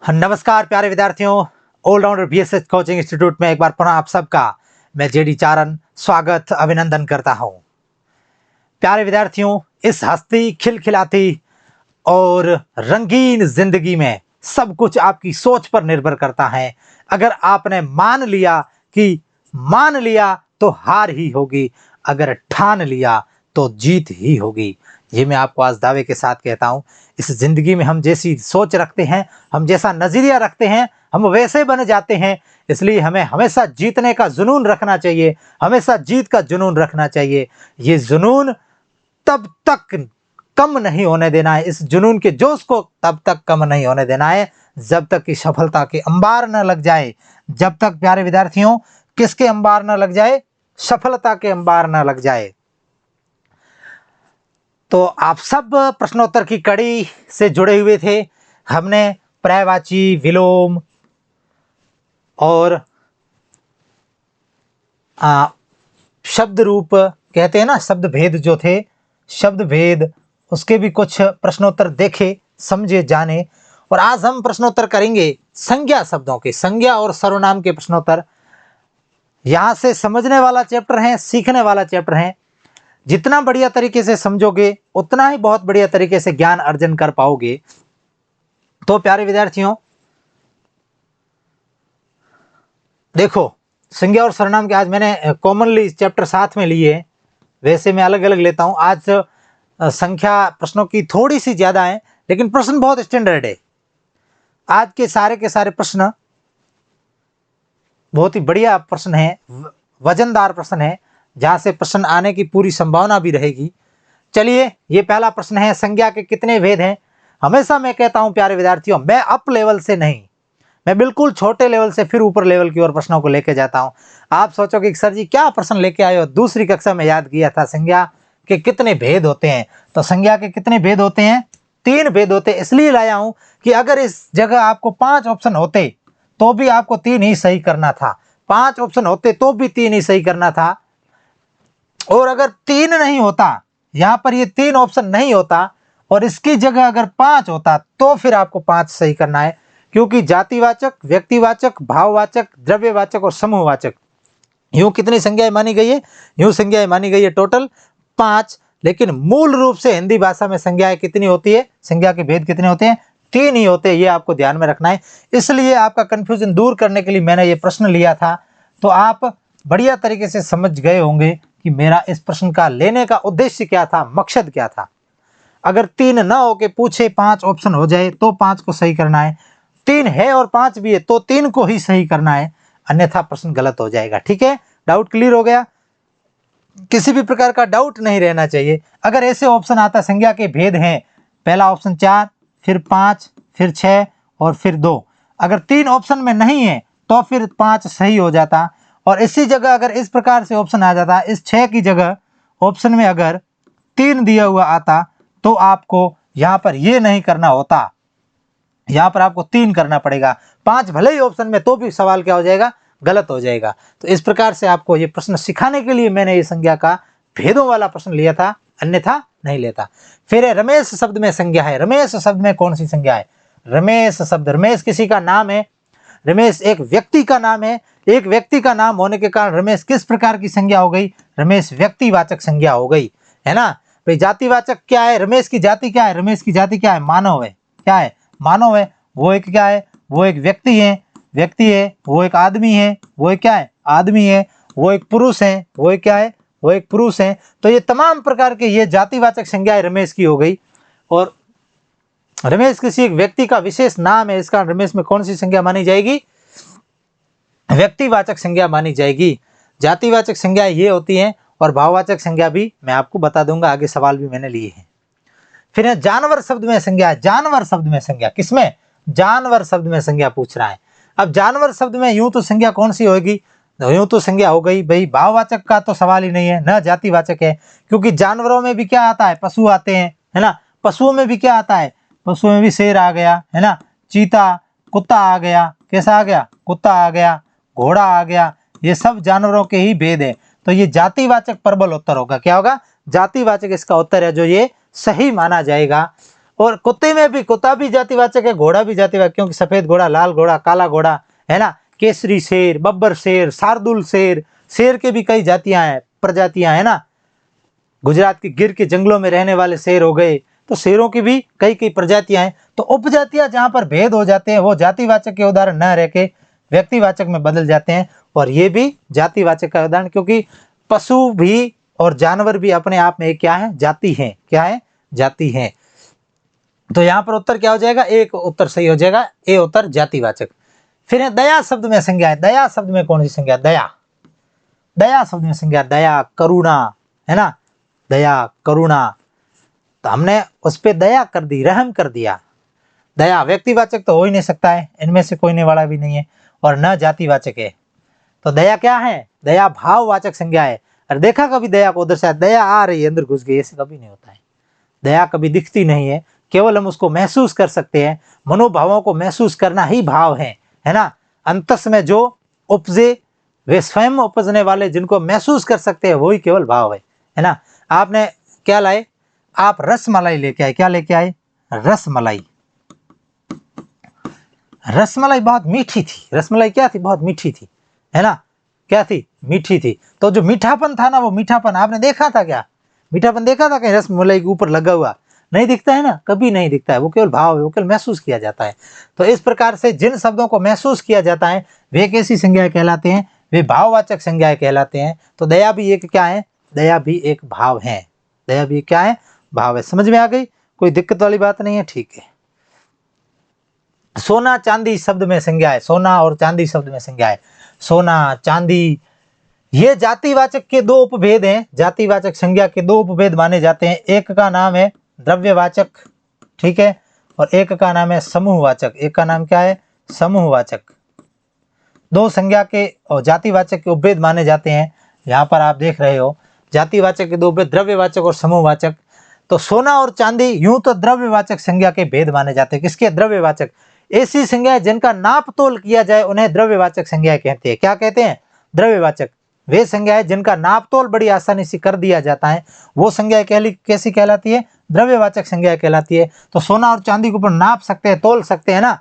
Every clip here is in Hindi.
नमस्कार प्यारे विद्यार्थियों, ऑलराउंडर बीएसएच कोचिंग इंस्टीट्यूट में एक बार पुनः आप सबका मैं जेडी चारण स्वागत अभिनंदन करता हूं। प्यारे विद्यार्थियों, इस हंसती खिलखिलाती और रंगीन जिंदगी में सब कुछ आपकी सोच पर निर्भर करता है। अगर आपने मान लिया तो हार ही होगी, अगर ठान लिया तो जीत ही होगी। ये मैं आपको आज दावे के साथ कहता हूं। इस जिंदगी में हम जैसी सोच रखते हैं, हम जैसा नजरिया रखते हैं, हम वैसे बन जाते हैं। इसलिए हमें हमेशा जीतने का जुनून रखना चाहिए, हमेशा जीत का जुनून रखना चाहिए। ये जुनून तब तक कम नहीं होने देना है, इस जुनून के जोश को तब तक कम नहीं होने देना है जब तक कि सफलता के अंबार न लग जाए। जब तक प्यारे विद्यार्थियों किसके अंबार न लग जाए? सफलता के अंबार न लग जाए। तो आप सब प्रश्नोत्तर की कड़ी से जुड़े हुए थे। हमने पर्यायवाची, विलोम और शब्द रूप कहते हैं ना, शब्द भेद जो थे, शब्द भेद, उसके भी कुछ प्रश्नोत्तर देखे, समझे, जाने। और आज हम प्रश्नोत्तर करेंगे संज्ञा शब्दों के, संज्ञा और सर्वनाम के प्रश्नोत्तर। यहां से समझने वाला चैप्टर है, सीखने वाला चैप्टर है। जितना बढ़िया तरीके से समझोगे उतना ही बहुत बढ़िया तरीके से ज्ञान अर्जन कर पाओगे। तो प्यारे विद्यार्थियों देखो, संज्ञा और सर्वनाम के आज मैंने कॉमनली चैप्टर साथ में लिए, वैसे मैं अलग अलग लेता हूं। आज संख्या प्रश्नों की थोड़ी सी ज्यादा है, लेकिन प्रश्न बहुत स्टैंडर्ड है। आज के सारे प्रश्न बहुत ही बढ़िया प्रश्न है, वजनदार प्रश्न है, जहां से प्रश्न आने की पूरी संभावना भी रहेगी। चलिए, ये पहला प्रश्न है, संज्ञा के कितने भेद हैं? हमेशा मैं कहता हूं प्यारे विद्यार्थियों, मैं अप लेवल से नहीं, मैं बिल्कुल छोटे लेवल से फिर ऊपर लेवल की ओर प्रश्नों को लेके जाता हूं। आप सोचोगे कि सर जी क्या प्रश्न लेके आए हो, दूसरी कक्षा में याद किया था संज्ञा के कितने भेद होते हैं। तो संज्ञा के कितने भेद होते हैं? 3 भेद होते हैं। इसलिए लाया हूं कि अगर इस जगह आपको 5 ऑप्शन होते तो भी आपको 3 ही सही करना था, 5 ऑप्शन होते तो भी 3 ही सही करना था। और अगर 3 नहीं होता, यहां पर ये 3 ऑप्शन नहीं होता और इसकी जगह अगर 5 होता तो फिर आपको 5 सही करना है। क्योंकि जातिवाचक, व्यक्तिवाचक, भाववाचक, द्रव्यवाचक और समूहवाचक, यूं कितनी संज्ञाएं मानी गई है? यूं संज्ञाएं मानी गई है टोटल 5। लेकिन मूल रूप से हिंदी भाषा में संज्ञाएं कितनी होती है? संज्ञा के भेद कितने होते हैं? 3 ही होते हैं। ये आपको ध्यान में रखना है। इसलिए आपका कंफ्यूजन दूर करने के लिए मैंने ये प्रश्न लिया था। तो आप बढ़िया तरीके से समझ गए होंगे कि मेरा इस प्रश्न का लेने का उद्देश्य क्या था, मकसद क्या था। अगर 3 ना हो के पूछे 5 ऑप्शन हो जाए तो 5 को सही करना है, 3 है और 5 भी है तो 3 को ही सही करना है, अन्यथा प्रश्न गलत हो जाएगा। ठीक है, डाउट क्लियर हो गया? किसी भी प्रकार का डाउट नहीं रहना चाहिए। अगर ऐसे ऑप्शन आता, संज्ञा के भेद हैं, पहला ऑप्शन 4, फिर 5, फिर 6 और फिर 2, अगर 3 ऑप्शन में नहीं है तो फिर 5 सही हो जाता। और इसी जगह अगर इस प्रकार से ऑप्शन आ जाता, इस 6 की जगह ऑप्शन में अगर 3 दिया हुआ आता तो आपको यहां पर ये नहीं करना होता, यहां पर आपको 3 करना पड़ेगा। 5 भले ही ऑप्शन में तो भी सवाल क्या हो जाएगा? गलत हो जाएगा। तो इस प्रकार से आपको ये प्रश्न सिखाने के लिए मैंने ये संज्ञा का भेदों वाला प्रश्न लिया था, अन्यथा नहीं लेता। फिर है रमेश शब्द में संज्ञा है। रमेश शब्द में कौन सी संज्ञा है? रमेश शब्द, रमेश किसी का नाम है, रमेश एक व्यक्ति का नाम है। एक व्यक्ति का नाम होने के कारण रमेश किस प्रकार की संज्ञा हो गई? रमेश व्यक्तिवाचक संज्ञा हो गई, है ना भाई। जातिवाचक क्या है? रमेश की जाति क्या है? रमेश की जाति क्या है? मानव है। क्या है? मानव है। वो एक क्या है? वो एक व्यक्ति है, व्यक्ति है। वो एक आदमी है, वो एक क्या है? आदमी है। वो एक पुरुष है, वो एक क्या है? वो एक पुरुष है। तो ये तमाम प्रकार के ये जातिवाचक संज्ञाएं रमेश की हो गई। और रमेश किसी एक व्यक्ति का विशेष नाम है, इसका रमेश में कौन सी संज्ञा मानी जाएगी? व्यक्तिवाचक संज्ञा मानी जाएगी। जातिवाचक संज्ञा ये होती हैं और भाववाचक संज्ञा भी मैं आपको बता दूंगा, आगे सवाल भी मैंने लिए हैं। फिर है जानवर शब्द में संज्ञा। जानवर शब्द में संज्ञा किसमें? जानवर शब्द में संज्ञा पूछ रहा है। अब जानवर शब्द में यूं तो संज्ञा कौन सी होगी? यूं तो संज्ञा हो गई भाई, भाववाचक का तो सवाल ही नहीं है, न जातिवाचक है। क्योंकि जानवरों में भी क्या आता है? पशु आते हैं, है ना। पशुओं में भी क्या आता है? पशुओं में भी शेर आ गया, है ना, चीता, कुत्ता आ गया। कैसा आ गया? कुत्ता आ गया, घोड़ा आ गया। ये सब जानवरों के ही भेद है। तो ये जातिवाचक प्रबल उत्तर होगा। क्या होगा? जातिवाचक इसका उत्तर है, जो ये सही माना जाएगा। और कुत्ते में भी, कुत्ता भी जातिवाचक है, घोड़ा भी जातिवाचक, क्योंकि सफेद घोड़ा, लाल घोड़ा, काला घोड़ा, है ना, केसरी शेर, बब्बर शेर, शार्दुल शेर, शेर के भी कई जातियां हैं, प्रजातियां, है ना। गुजरात के गिर के जंगलों में रहने वाले शेर हो गए, तो शेरों की भी कई कई प्रजातियां हैं। तो उपजातियां जहां पर भेद हो जाते हैं वो जातिवाचक के उदाहरण न रह के व्यक्तिवाचक में बदल जाते हैं, और ये भी जातिवाचक का उदाहरण, क्योंकि पशु भी और जानवर भी अपने आप में क्या है, जाति है, क्या है, जाति है। तो यहाँ पर उत्तर क्या हो जाएगा, एक उत्तर सही हो जाएगा, ए उत्तर जातिवाचक। फिर है दया शब्द में संज्ञा है। दया शब्द में कौन सी संज्ञा, दया, दया शब्द में संज्ञा, दया, करुणा, है ना, दया, करुणा, तो हमने उस पर दया कर दी, रहम कर दिया। दया व्यक्तिवाचक तो हो ही नहीं सकता है, इनमें से कोई ने वाला भी नहीं है, और न जातिवाचक है। तो दया क्या है, दया भाववाचक संज्ञा है। और देखा कभी दया को, उधर से दया आ रही है अंदर घुस गई, ऐसे कभी नहीं होता है। दया कभी दिखती नहीं है, केवल हम उसको महसूस कर सकते हैं। मनोभावों को महसूस करना ही भाव है ना। अंतस में जो उपजे वे स्वयं उपजने वाले, जिनको महसूस कर सकते हैं वही केवल भाव है ना। आपने क्या लाए, आप रसमलाई लेके आए, क्या लेके आए, रसमलाई। रसमलाई बहुत मीठी थी, रसमलाई क्या थी, बहुत मीठी थी, है ना, क्या थी, मीठी थी। तो जो मीठापन था ना, वो मीठापन आपने देखा था क्या, मीठापन देखा था कहीं रसमलाई के ऊपर लगा हुआ, नहीं दिखता है ना, कभी नहीं दिखता है, वो केवल भाव है, वो केवल महसूस किया जाता है। तो इस प्रकार से जिन शब्दों को महसूस किया जाता है वे कैसी संज्ञाएं कहलाते हैं, वे भाववाचक संज्ञाएं कहलाते हैं। तो दया भी एक क्या है, दया भी एक भाव है, दया भी क्या है, भाव है। समझ में आ गई, कोई दिक्कत वाली बात नहीं है, ठीक है। सोना चांदी शब्द में संज्ञा है, सोना और चांदी शब्द में संज्ञा है। सोना, चांदी, ये जातिवाचक के दो उपभेद हैं, जातिवाचक संज्ञा के दो उपभेद माने जाते हैं। एक का नाम है द्रव्यवाचक, ठीक है, और एक का नाम है समूहवाचक। एक का नाम क्या है, समूहवाचक। दो संज्ञा के और जातिवाचक के उपभेद माने जाते हैं। यहाँ पर आप देख रहे हो जातिवाचक के दो उपभेद, द्रव्यवाचक और समूहवाचक। तो सोना और चांदी यूं तो द्रव्यवाचक संज्ञा के भेद माने जाते हैं। किसके, द्रव्यवाचक। ऐसी संज्ञाएं जिनका नाप तोल किया जाए उन्हें द्रव्यवाचक संज्ञाएं कहते हैं। क्या कहते हैं, द्रव्यवाचक। वे संज्ञाएं जिनका नाप तोल बड़ी आसानी से कर दिया जाता है वो संज्ञाएं कैसी कहलाती है, द्रव्यवाचक संज्ञा कहलाती है। तो सोना और चांदी के ऊपर नाप सकते हैं, तोल सकते हैं ना,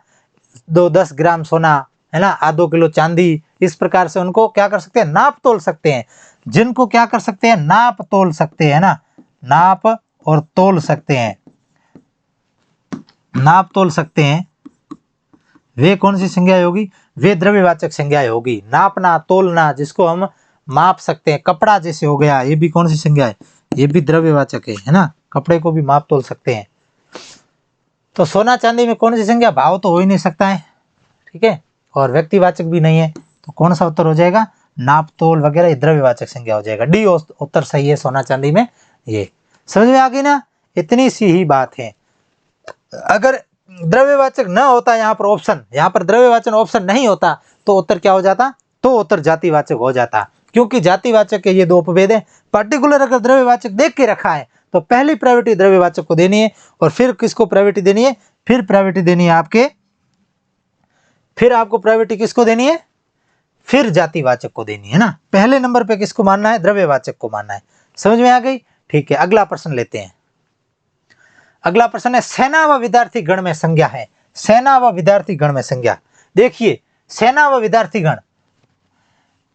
10 ग्राम सोना, है ना, आधो किलो चांदी, इस प्रकार से उनको क्या कर सकते हैं, नाप तोल सकते हैं। जिनको क्या कर सकते हैं, नाप तोल सकते हैं ना, नाप और तोल सकते हैं, नाप तोल सकते हैं, वे कौन सी संज्ञा होगी, वे द्रव्यवाचक संज्ञा होगी। नापना, तोलना, जिसको हम माप सकते हैं, कपड़ा जैसे हो गया, ये भी कौन सी संज्ञा है, ये भी द्रव्यवाचक है ना, कपड़े को भी माप तोल सकते हैं। तो सोना चांदी में कौन सी संज्ञा, भाव तो हो ही नहीं सकता है, ठीक है, और व्यक्तिवाचक भी नहीं है, तो कौन सा उत्तर हो जाएगा, नाप तोल वगैरह द्रव्यवाचक संज्ञा हो जाएगा। डी उत्तर सही है सोना चांदी में। ये समझ में आ गई ना, इतनी सी ही बात है। अगर द्रव्यवाचक न होता यहाँ पर ऑप्शन, यहाँ पर द्रव्यवाचक ऑप्शन नहीं होता तो उत्तर क्या हो जाता, तो उत्तर जातिवाचक हो जाता, क्योंकि जातिवाचक के ये दो उपभेद है। पर्टिकुलर अगर द्रव्यवाचक देख के रखा है तो पहली प्रायोरिटी द्रव्यवाचक को देनी है, और फिर किसको प्रायोरिटी देनी है, फिर प्रायोरिटी देनी है आपके, फिर आपको प्रायोरिटी किसको देनी है, फिर जातिवाचक को देनी है ना। पहले नंबर पे किसको मानना है, द्रव्यवाचक को मानना है। समझ में आ गई, ठीक है। अगला प्रश्न लेते हैं। अगला प्रश्न है सेना व विद्यार्थी गण में संज्ञा है। सेना व विद्यार्थी गण में संज्ञा, देखिए सेना व विद्यार्थी गण,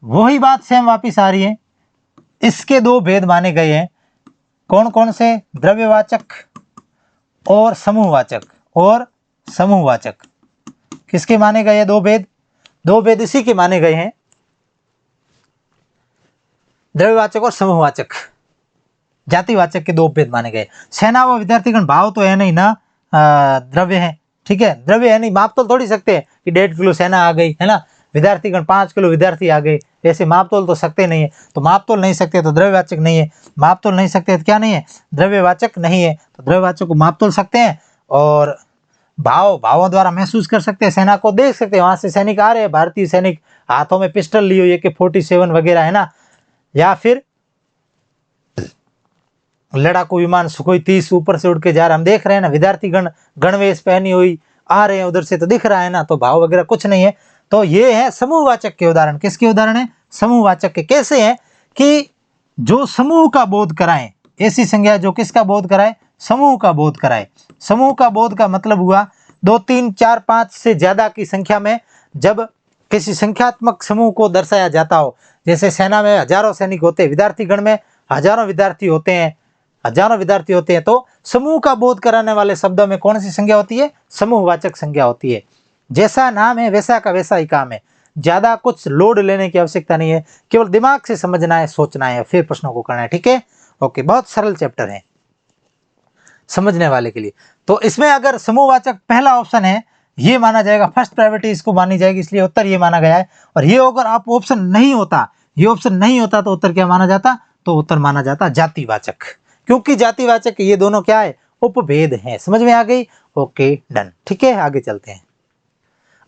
वही बात सेम वापिस आ रही है। इसके दो भेद माने गए हैं, कौन कौन से, द्रव्यवाचक और समूहवाचक, और समूहवाचक किसके माने गए हैं, दो भेद, दो भेद इसी के माने गए हैं, द्रव्यवाचक और समूहवाचक, जातिवाचक के दो भेद माने गए। सेना व विद्यार्थीगण भाव तो है नहीं ना, द्रव्य है, ठीक है, द्रव्य है नहीं, माप तो थोड़ी सकते हैं कि 1.5 किलो सेना आ गई, है ना, विद्यार्थीगण 5 किलो विद्यार्थी आ गए, ऐसे माप तोल तो सकते नहीं है। तो माप तोल नहीं सकते तो द्रव्यवाचक नहीं है, माप तोल नहीं सकते तो क्या नहीं है, द्रव्यवाचक नहीं है। तो द्रव्यवाचक को माप तोल सकते हैं, और भावों द्वारा महसूस कर सकते हैं, सेना को देख सकते हैं, वहां से सैनिक आ रहे हैं, भारतीय सैनिक हाथों में पिस्टल लिए हुए AK-47 वगैरह, है ना, या फिर लड़ाकू विमान सुखोई 30 ऊपर से उड़ के जा रहा, हम देख रहे हैं ना, विद्यार्थी गणवेश पहनी हुई आ रहे हैं उधर से, तो दिख रहा है ना, तो भाव वगैरह कुछ नहीं है। तो ये है समूहवाचक के उदाहरण। किसके उदाहरण है, समूहवाचक के। कैसे हैं कि जो समूह का बोध कराएं, ऐसी संज्ञा जो किसका बोध कराए, समूह का बोध कराए। समूह का बोध का मतलब हुआ 2, 3, 4, 5 से ज्यादा की संख्या में जब किसी संख्यात्मक समूह को दर्शाया जाता हो, जैसे सेना में हजारों सैनिक होते हैं, विद्यार्थी गण में हजारों विद्यार्थी होते हैं, तो समूह का बोध कराने वाले शब्दों में कौन सी संज्ञा होती है? समूहवाचक संज्ञा होती है। जैसा नाम है वैसा का वैसा ही काम है, ज्यादा कुछ लोड लेने की आवश्यकता नहीं है, केवल दिमाग से समझना है, सोचना है, फिर प्रश्नों को करना है। ठीक है, ओके, बहुत सरल चैप्टर है समझने वाले के लिए। तो इसमें अगर समूहवाचक पहला ऑप्शन है, ये माना जाएगा, फर्स्ट प्रायोरिटी इसको मानी जाएगी, इसलिए उत्तर ये माना गया है। और ये अगर आप ऑप्शन नहीं होता, ये ऑप्शन नहीं होता तो उत्तर क्या माना जाता? तो उत्तर माना जाता जातिवाचक, क्योंकि जातिवाचक ये दोनों क्या है? उपभेद हैं। समझ में आ गई? Okay, done. ठीक है, आगे चलते हैं।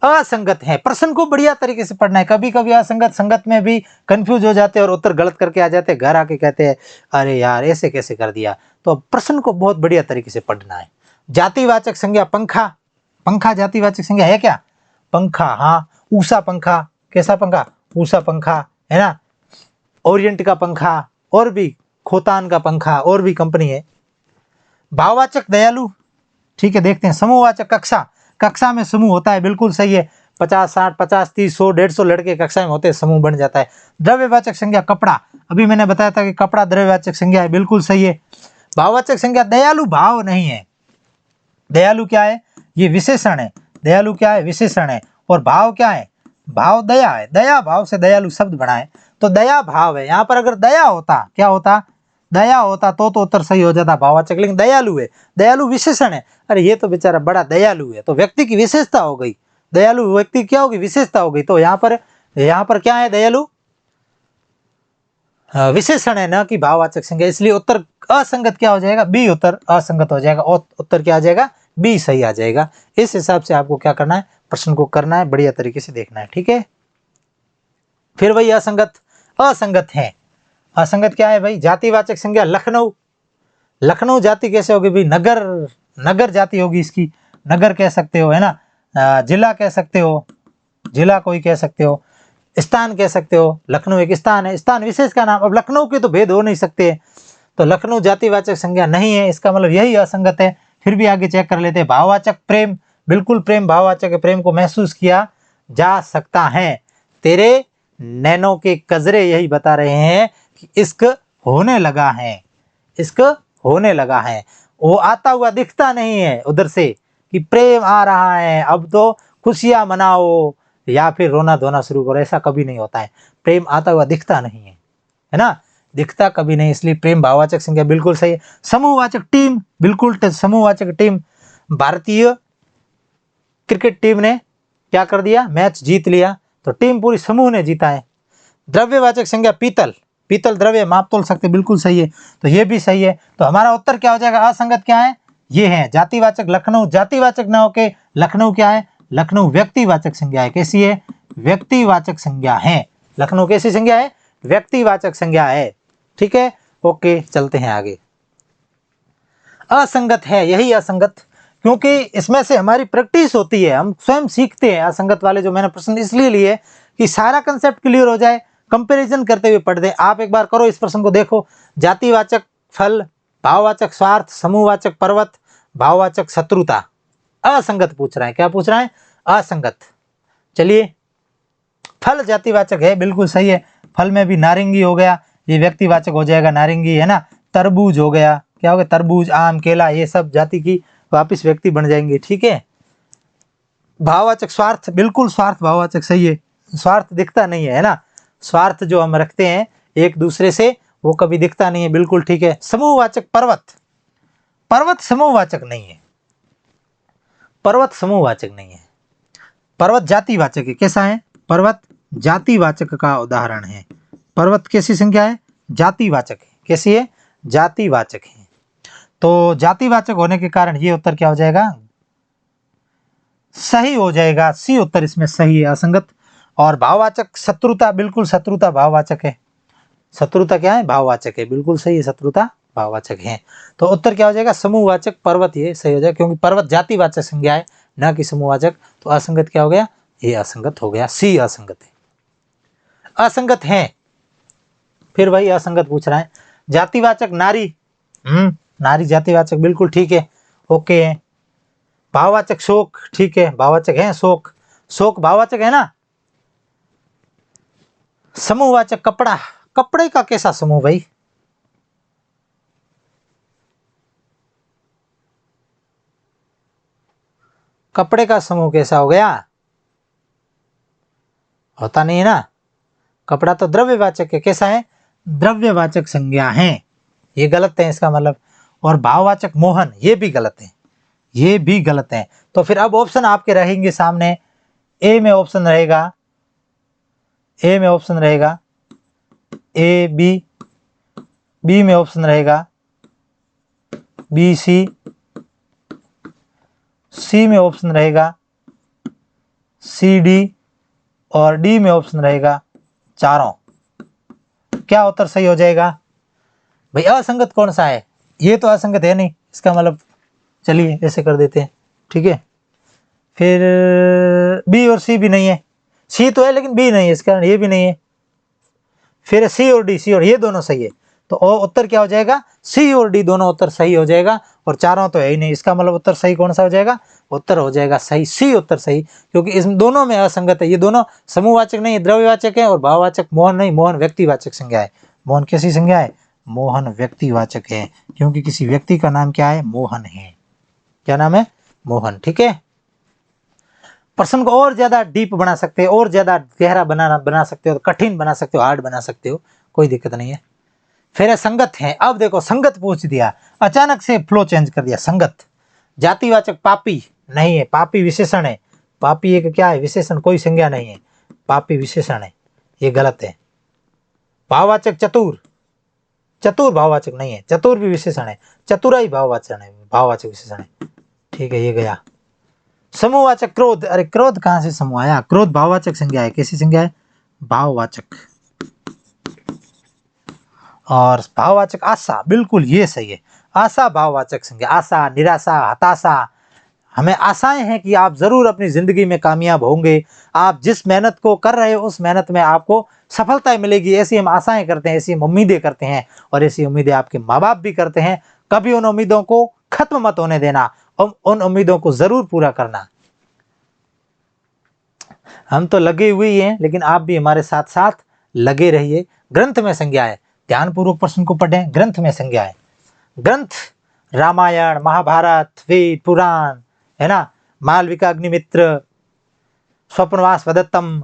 असंगत है, प्रश्न को बढ़िया तरीके से पढ़ना है। कभी कभी असंगत संगत में भी कंफ्यूज हो जाते हैं और उत्तर गलत करके आ जाते हैं, घर आके कहते हैं अरे यार ऐसे कैसे कर दिया। तो प्रश्न को बहुत बढ़िया तरीके से पढ़ना है। जातिवाचक संज्ञा पंखा, पंखा जातिवाचक संज्ञा है क्या? पंखा, हाँ। ऊषा पंखा, कैसा पंखा? ऊषा पंखा, है ना। ओरिएंट का पंखा, और भी खोतान का पंखा, और भी कंपनी है। भाववाचक दयालु, ठीक है, देखते हैं। समूहवाचक कक्षा, कक्षा में समूह होता है, बिल्कुल सही है। 50, 60, 50, 30, 100, 150 लड़के कक्षा में होते हैं, समूह बन जाता है। द्रव्यवाचक संज्ञा कपड़ा, अभी मैंने बताया था कि कपड़ा द्रव्यवाचक संज्ञा है, बिल्कुल सही है। भाववाचक संज्ञा दयालु, भाव नहीं है। दयालु क्या है? ये विशेषण है। दयालु क्या है? विशेषण है। और भाव क्या है? भाव दया है। दया भाव से दयालु शब्द बना है, तो दया भाव है। यहाँ पर अगर दया होता, क्या होता? दया होता तो उत्तर सही हो जाता भाववाचक, लेकिन दयालु है। दयालु विशेषण है। अरे ये तो बेचारा बड़ा दयालु है, तो व्यक्ति की विशेषता हो गई। दयालु व्यक्ति क्या होगी? विशेषता हो गई। तो यहाँ पर क्या है? दयालु विशेषण है, न कि भाववाचक संज्ञा, इसलिए उत्तर असंगत क्या हो जाएगा? बी उत्तर असंगत हो जाएगा। और उत्तर क्या आ जाएगा? बी सही आ जाएगा। इस हिसाब से आपको क्या करना है? प्रश्न को करना है, बढ़िया तरीके से देखना है। ठीक है, फिर वही असंगत, असंगत है। असंगत क्या है भाई? जातिवाचक संज्ञा लखनऊ, लखनऊ जाति कैसे होगी भाई? नगर, नगर जाति होगी इसकी। नगर कह सकते हो, है ना। जिला कह सकते हो, जिला कोई कह सकते हो। स्थान कह सकते हो, लखनऊ एक स्थान है, स्थान विशेष का नाम। अब लखनऊ के तो भेद हो नहीं सकते, तो लखनऊ जातिवाचक संज्ञा नहीं है, इसका मतलब यही असंगत है। फिर भी आगे चेक कर लेते हैं। भाववाचक प्रेम, बिल्कुल प्रेम भाववाचक है, प्रेम को महसूस किया जा सकता है। तेरे नैनों के कजरे यही बता रहे हैं कि इश्क होने लगा है, इश्क होने लगा है। वो आता हुआ दिखता नहीं है उधर से कि प्रेम आ रहा है, अब तो खुशियां मनाओ या फिर रोना धोना शुरू करो, ऐसा कभी नहीं होता है। प्रेम आता हुआ दिखता नहीं है ना, दिखता कभी नहीं, इसलिए प्रेम भाववाचक संज्ञा बिल्कुल सही है। समूहवाचक टीम, बिल्कुल समूहवाचक टीम। भारतीय क्रिकेट टीम ने क्या कर दिया? मैच जीत लिया, तो टीम पूरी समूह ने जीता है। द्रव्यवाचक संज्ञा पीतल, पीतल द्रव्य, माप तोल सकते, बिल्कुल सही है, तो ये भी सही है। तो हमारा उत्तर क्या हो जाएगा? असंगत क्या है? ये है जातिवाचक लखनऊ, जातिवाचक न होके लखनऊ क्या है? लखनऊ व्यक्तिवाचक संज्ञा है। कैसी है? व्यक्तिवाचक संज्ञा है। लखनऊ कैसी संज्ञा है? व्यक्तिवाचक संज्ञा है। ठीक है, ओके, चलते हैं आगे। असंगत है, यही असंगत, क्योंकि इसमें से हमारी प्रैक्टिस होती है, हम स्वयं सीखते हैं। असंगत वाले जो मैंने प्रश्न इसलिए लिए कि सारा कंसेप्ट क्लियर हो जाए, कंपैरिजन करते हुए पढ़ दें। आप एक बार करो इस प्रश्न को, देखो। जातिवाचक फल, भाववाचक स्वार्थ, समूहवाचक पर्वत, भाववाचक शत्रुता। असंगत पूछ रहा है, क्या पूछ रहा है? असंगत। चलिए, फल जातिवाचक है, बिल्कुल सही है। फल में भी नारंगी हो गया, ये व्यक्तिवाचक हो जाएगा, नारंगी, है ना। तरबूज हो गया, क्या हो गया? तरबूज, आम, केला, ये सब जाति की वापिस व्यक्ति बन जाएंगे। ठीक है। भाववाचक स्वार्थ, बिल्कुल स्वार्थ भाववाचक सही है। स्वार्थ दिखता नहीं है ना, स्वार्थ जो हम रखते हैं एक दूसरे से, वो कभी दिखता नहीं है, बिल्कुल ठीक है। समूहवाचक पर्वत, पर्वत समूहवाचक नहीं है, पर्वत समूहवाचक नहीं है, पर्वत जातिवाचक है। कैसा है? पर्वत जातिवाचक का उदाहरण है। पर्वत कैसी संख्या है? जातिवाचक है। कैसी है? जातिवाचक है। तो जातिवाचक होने के कारण ये उत्तर क्या हो जाएगा? सही हो जाएगा, सी उत्तर इसमें सही है, असंगत। और भाववाचक शत्रुता, बिल्कुल शत्रुता भाववाचक है। शत्रुता क्या है? भाववाचक है, बिल्कुल सही है, शत्रुता भाववाचक है। तो उत्तर क्या हो जाएगा? समूहवाचक पर्वत, ये सही हो जाएगा, क्योंकि पर्वत जातिवाचक संज्ञा है, न कि समूहवाचक। तो असंगत क्या हो गया? ये असंगत हो गया, सी असंगत है। असंगत है, फिर वही असंगत पूछ रहा है। जातिवाचक नारी, नारी जातिवाचक बिल्कुल ठीक है, ओके है। भाववाचक शोक, ठीक है, भाववाचक है शोक, शोक भाववाचक है ना। समूहवाचक कपड़ा, कपड़े का कैसा समूह भाई? कपड़े का समूह कैसा हो गया? होता नहीं है ना। कपड़ा तो द्रव्यवाचक है, कैसा है? द्रव्यवाचक संज्ञा है, ये गलत है इसका मतलब। और भाववाचक मोहन, ये भी गलत है, ये भी गलत है। तो फिर अब ऑप्शन आपके रहेंगे सामने। ए में ऑप्शन रहेगा, ए में ऑप्शन रहेगा ए बी, बी में ऑप्शन रहेगा बी सी, सी में ऑप्शन रहेगा सी डी, और डी में ऑप्शन रहेगा चारों। क्या उत्तर सही हो जाएगा भाई? असंगत कौन सा है? ये तो असंगत है नहीं, इसका मतलब चलिए ऐसे कर देते हैं, ठीक है। फिर बी और सी भी नहीं है, सी तो है लेकिन बी नहीं है, इसका कारण ये भी नहीं है। फिर सी और डी, सी और ये दोनों सही है, तो उत्तर क्या हो जाएगा? सी और डी दोनों उत्तर सही हो जाएगा, और चारों तो है ही नहीं, इसका मतलब उत्तर सही कौन सा हो जाएगा? उत्तर हो जाएगा सही सी, उत्तर सही, क्योंकि इस दोनों में असंगत है। ये दोनों समूहवाचक नहीं, द्रव्यवाचक है, और भाववाचक मोहन नहीं, मोहन व्यक्तिवाचक संज्ञा है। मोहन कैसी संज्ञा है? मोहन व्यक्तिवाचक है, क्योंकि किसी व्यक्ति का नाम क्या है? मोहन है। क्या नाम है? मोहन, ठीक है। प्रश्न को और ज्यादा डीप बना सकते हो, और ज्यादा गहरा बना सकते हो, कठिन बना सकते हो, हार्ड बना सकते हो, कोई दिक्कत नहीं है। फिर संगत है। अब देखो संगत पूछ दिया, अचानक से फ्लो चेंज कर दिया। संगत जातिवाचक पापी नहीं है, पापी विशेषण है। पापी एक क्या है? विशेषण, कोई संज्ञा नहीं है, पापी विशेषण है, ये गलत है। भाववाचक चतुर, चतुर भाववाचक नहीं है, चतुर भी विशेषण है, चतुराई भाववाचक है, भाववाचक विशेषण है, ठीक है, ये गया। समूहवाचक क्रोध, अरे क्रोध कहां से समूह आया? क्रोध भाववाचक संज्ञा है, कैसी संज्ञा है? भाववाचक। और भाववाचक आशा, बिल्कुल ये सही है, आशा भाववाचक संज्ञा। आशा, निराशा, हताशा, हमें आशाएं हैं कि आप जरूर अपनी जिंदगी में कामयाब होंगे, आप जिस मेहनत को कर रहे हो उस मेहनत में आपको सफलता मिलेगी, ऐसी हम आशाएं करते हैं, ऐसी हम उम्मीदें करते हैं, और ऐसी उम्मीदें आपके माँ बाप भी करते हैं। कभी उन उम्मीदों को खत्म मत होने देना, उन उम्मीदों को जरूर पूरा करना। हम तो लगे हुए ही हैं, लेकिन आप भी हमारे साथ साथ लगे रहिए। ग्रंथ में संज्ञा है, ध्यानपूर्वक प्रश्न को पढ़ें। ग्रंथ में संज्ञा है, ग्रंथ रामायण, महाभारत, वेद, पुराण, है ना, मालविका अग्निमित्र, स्वप्नवास वदत्तम,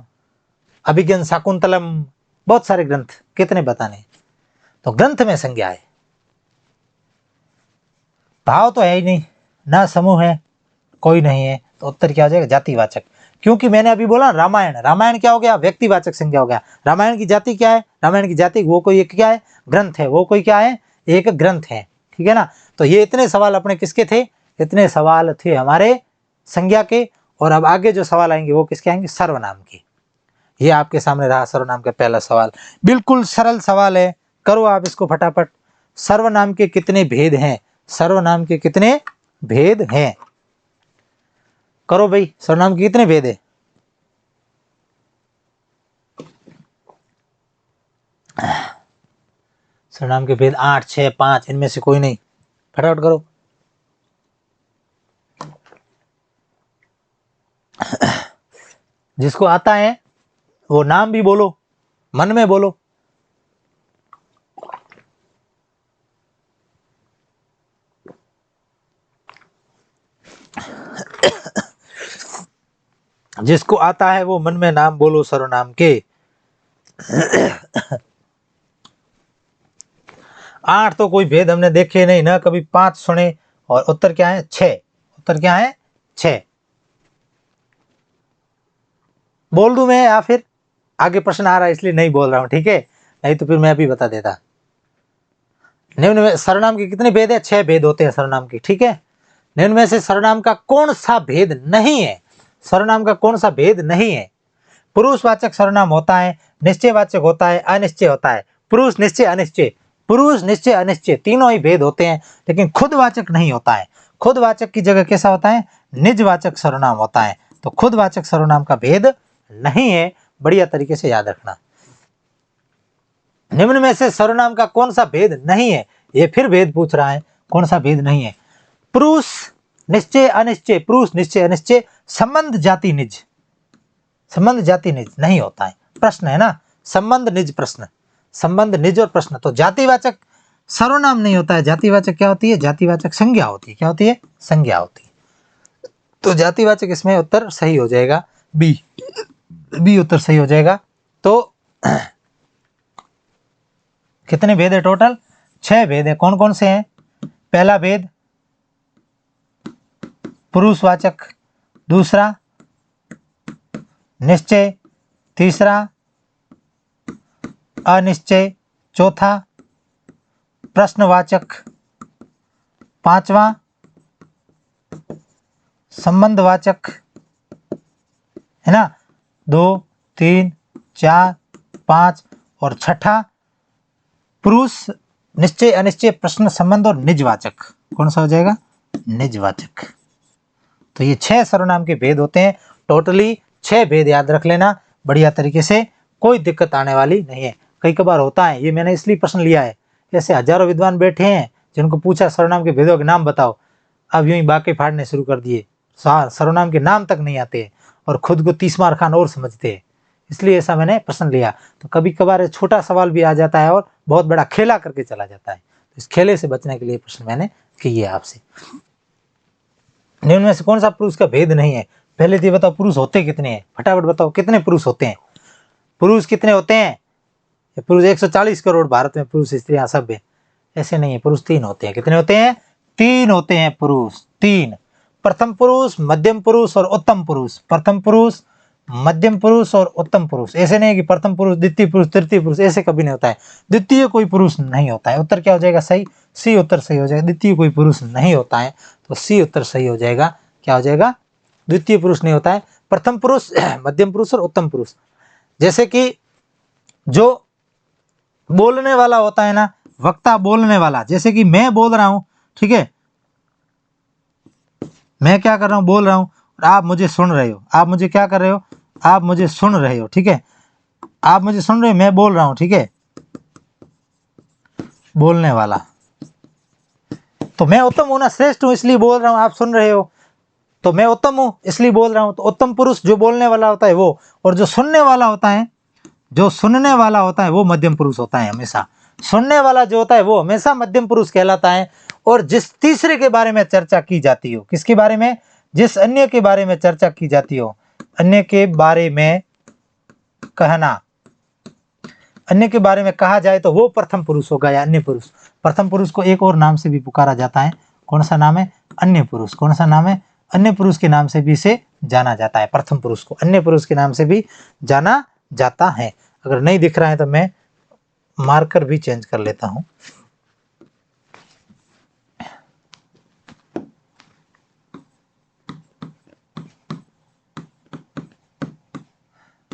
अभिज्ञान शाकुंतलम, बहुत सारे ग्रंथ, कितने बताने। तो ग्रंथ में संज्ञा है। भाव तो है ही नहीं, ना समूह है, कोई नहीं है, तो उत्तर क्या हो जाएगा? जातिवाचक। क्योंकि मैंने अभी बोला रामायण, रामायण क्या हो गया? व्यक्तिवाचक संज्ञा हो गया। रामायण की जाति क्या है? रामायण की जाति वो कोई एक क्या है? ग्रंथ है, वो कोई क्या है? एक ग्रंथ है, ठीक है ना। तो ये इतने सवाल अपने किसके थे? इतने सवाल थे हमारे संज्ञा के। और अब आगे जो सवाल आएंगे वो किसके आएंगे? सर्वनाम के। ये आपके सामने रहा सर्वनाम का पहला सवाल, बिल्कुल सरल सवाल है, करो आप इसको फटाफट। सर्वनाम के कितने भेद हैं? सर्वनाम के कितने भेद हैं? करो भाई, सर्वनाम के कितने भेद है? सर्वनाम के भेद 8, 6, 5, इनमें से कोई नहीं, फटाफट करो। जिसको आता है वो नाम भी बोलो, मन में बोलो। जिसको आता है वो मन में नाम बोलो सर्वनाम के। 8 तो कोई भेद हमने देखे नहीं ना, कभी 5 सुने। और उत्तर क्या है? 6। उत्तर क्या है? 6। बोल दूं मैं, या फिर आगे प्रश्न आ रहा है इसलिए नहीं बोल रहा हूं, ठीक है, नहीं तो फिर मैं अभी बता देता। निम्न में सर्वनाम के कितने भेद है? 6 भेद होते हैं सर्वनाम के, ठीक है। निम्न में से सर्वनाम का कौन सा भेद नहीं है? सर्वनाम का कौन सा भेद नहीं है? पुरुषवाचक सर्वनाम होता है, निश्चयवाचक होता है, अनिश्चय होता है। पुरुष, निश्चय, अनिश्चय, पुरुष, निश्चय, अनिश्चय, तीनों ही भेद होते हैं, लेकिन खुदवाचक नहीं होता है। खुदवाचक की जगह कैसा होता है? निजवाचक सर्वनाम होता है। तो खुदवाचक सर्वनाम का भेद नहीं है, बढ़िया तरीके से याद रखना। निम्न में से सर्वनाम का कौन सा भेद नहीं है? ये फिर भेद पूछ रहा है, कौन सा भेद नहीं है? पुरुष निश्चय अनिश्चय, पुरुष निश्चय अनिश्चय, संबंध जाति निज, संबंध जाति निज नहीं होता है। प्रश्न है ना, संबंध निज प्रश्न, संबंध निज और प्रश्न। तो जातिवाचक सर्वनाम नहीं होता है, जातिवाचक क्या होती है? जातिवाचक संज्ञा होती है। क्या होती है? संज्ञा होती है। तो जातिवाचक इसमें उत्तर सही हो जाएगा बी, बी उत्तर सही हो जाएगा। तो कितने भेद है टोटल? 6 भेद है। कौन कौन से हैं? पहला भेद पुरुषवाचक, दूसरा निश्चय, तीसरा अनिश्चय, चौथा प्रश्नवाचक, पांचवा संबंधवाचक, है ना, 2, 3, 4, 5 और छठा पुरुष निश्चय अनिश्चय प्रश्न संबंध और निजवाचक। कौन सा हो जाएगा? निजवाचक। तो ये 6 सर्वनाम के भेद होते हैं। टोटली 6 भेद याद रख लेना बढ़िया तरीके से, कोई दिक्कत आने वाली नहीं है। कई कबार होता है, ये मैंने इसलिए प्रश्न लिया है, ऐसे हजारों विद्वान बैठे हैं जिनको पूछा सर्वनाम के भेदों के नाम बताओ, अब यूं ही बाकी फाड़ने शुरू कर दिए, सर्वनाम के नाम तक नहीं आते और खुद को 30 मार खान और समझते हैं, इसलिए ऐसा मैंने प्रश्न लिया। तो कभी कभार छोटा सवाल भी आ जाता है और बहुत बड़ा खेला करके चला जाता है, तो इस खेले से बचने के लिए प्रश्न मैंने किए आपसे। निम्न में से कौन सा पुरुष का भेद नहीं है? पहले तो बताओ पुरुष होते कितने हैं, फटाफट बताओ कितने पुरुष होते हैं? पुरुष कितने होते हैं? पुरुष 140 करोड़ भारत में पुरुष स्त्रियां सब है, ऐसे नहीं है। पुरुष 3 होते हैं। कितने होते हैं? 3 होते हैं पुरुष, 3। प्रथम पुरुष, मध्यम पुरुष और उत्तम पुरुष। प्रथम पुरुष, मध्यम पुरुष और उत्तम पुरुष। ऐसे नहीं कि प्रथम पुरुष, द्वितीय पुरुष, तृतीय पुरुष, ऐसे कभी नहीं होता है। द्वितीय कोई पुरुष नहीं होता है। उत्तर क्या हो जाएगा? सही, सी उत्तर सही हो जाएगा। द्वितीय कोई पुरुष नहीं होता है, तो सी उत्तर सही हो जाएगा। क्या हो जाएगा? द्वितीय पुरुष नहीं होता है। प्रथम पुरुष, मध्यम पुरुष और उत्तम पुरुष। जैसे कि जो बोलने वाला होता है ना, वक्ता बोलने वाला, जैसे कि मैं बोल रहा हूं, ठीक है, मैं क्या कर रहा हूं? बोल रहा हूं, आप मुझे सुन रहे हो। आप मुझे क्या कर रहे हो? आप मुझे सुन रहे हो, ठीक है, आप मुझे सुन रहे हो, मैं बोल रहा हूं, ठीक है, बोलने वाला। तो मैं उत्तम हूं ना, श्रेष्ठ हूं, इसलिए बोल रहा हूं, आप सुन रहे हो, तो मैं उत्तम हूं इसलिए बोल रहा हूं। तो उत्तम पुरुष जो बोलने वाला होता है वो, और जो सुनने वाला होता है, जो सुनने वाला होता है वो मध्यम पुरुष होता है हमेशा। सुनने वाला जो होता है वो हमेशा मध्यम पुरुष कहलाता है। और जिस तीसरे के बारे में चर्चा की जाती हो, किसके बारे में? जिस अन्य के बारे में चर्चा की जाती हो, अन्य के बारे में कहना, अन्य के बारे में कहा जाए तो वो प्रथम पुरुष होगा या अन्य पुरुष। प्रथम पुरुष को एक और नाम से भी पुकारा जाता है। कौन सा नाम है? अन्य पुरुष। कौन सा नाम है? अन्य पुरुष के नाम से भी इसे जाना जाता है। प्रथम पुरुष को अन्य पुरुष के नाम से भी जाना जाता है। अगर नहीं दिख रहा है तो मैं मार्कर भी चेंज कर लेता हूं।